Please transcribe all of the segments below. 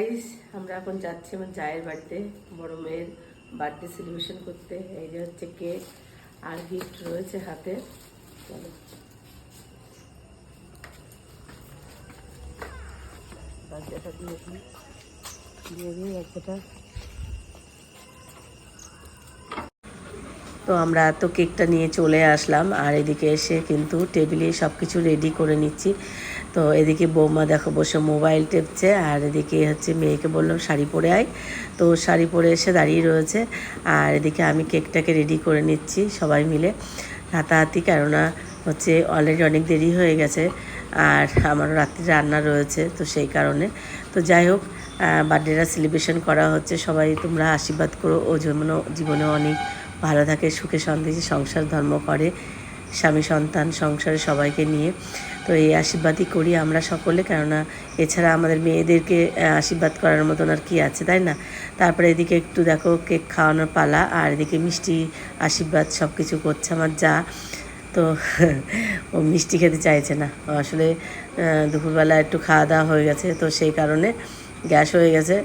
Guys, আমরা এখন যাচ্ছি আমার জায়ের বাড়িতে বড় মেয়ের বার্থডে সেলিব্রেশন করতে। এই যে হচ্ছে কেক আর গিফট রয়েছে হাতে। চলো বার্থডেটা দিয়ে দিই বাচ্চাটা। তো আমরা তো কেকটা নিয়ে চলে আসলাম, আর এদিকে এসে কিন্তু টেবিলে সব কিছু রেডি করে নিচ্ছি। তো এদিকে বৌমা দেখো বসে মোবাইল টেপছে, আর এদিকে হচ্ছে মেয়েকে বললাম শাড়ি পরে আয়, তো শাড়ি পরে এসে দাঁড়িয়ে রয়েছে। আর এদিকে আমি কেকটাকে রেডি করে নিচ্ছি সবাই মিলে হাতাহাতি, কেননা হচ্ছে অলরেডি অনেক দেরি হয়ে গেছে, আর আমারও রাত্রি রান্না রয়েছে, তো সেই কারণে। তো যাই হোক, বার্থডেটা সেলিব্রেশন করা হচ্ছে। সবাই তোমরা আশীর্বাদ করো ও যেমন জীবনে অনেক ভালো থাকে, সুখে শান্তিতে সংসার ধর্ম করে, স্বামী সন্তান সংসারে সবাইকে নিয়ে। তো এই আশীর্বাদই করি আমরা সকলে, কেননা এছাড়া আমাদের মেয়েদেরকে আশীর্বাদ করার মতন আর কি আছে, তাই না? তারপরে এদিকে একটু দেখো কেক খাওয়ানোর পালা, আর এদিকে মিষ্টি আশীর্বাদ সব কিছু করছে আমার যা। তো ও মিষ্টি খেতে চাইছে না, আসলে দুপুরবেলা একটু খাওয়া দাওয়া হয়ে গেছে, তো সেই কারণে গ্যাস হয়ে গেছে।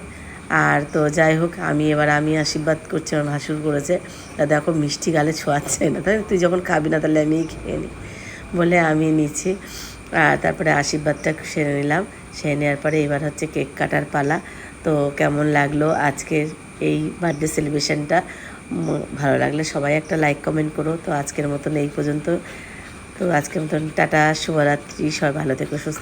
আর তো যাই হোক, আমি আশীর্বাদ করছি, আমার ভাসুর করেছে। তা দেখো মিষ্টি গালে ছোঁয়াচ্ছে না, তাই তুই যখন খাবি না তাহলে আমিই খেয়ে নিই বলে আমি নিচ্ছি। আর তারপরে আশীর্বাদটা সেরে নিলাম, সেরে নেওয়ার পরে এবার হচ্ছে কেক কাটার পালা। তো কেমন লাগলো আজকের এই বার্থডে সেলিব্রেশনটা? ভালো লাগলে সবাই একটা লাইক কমেন্ট করো। তো আজকের মতন এই পর্যন্ত। তো আজকের মতন টাটা, শুভরাত্রি, সবাই ভালো থেকো, সুস্থ।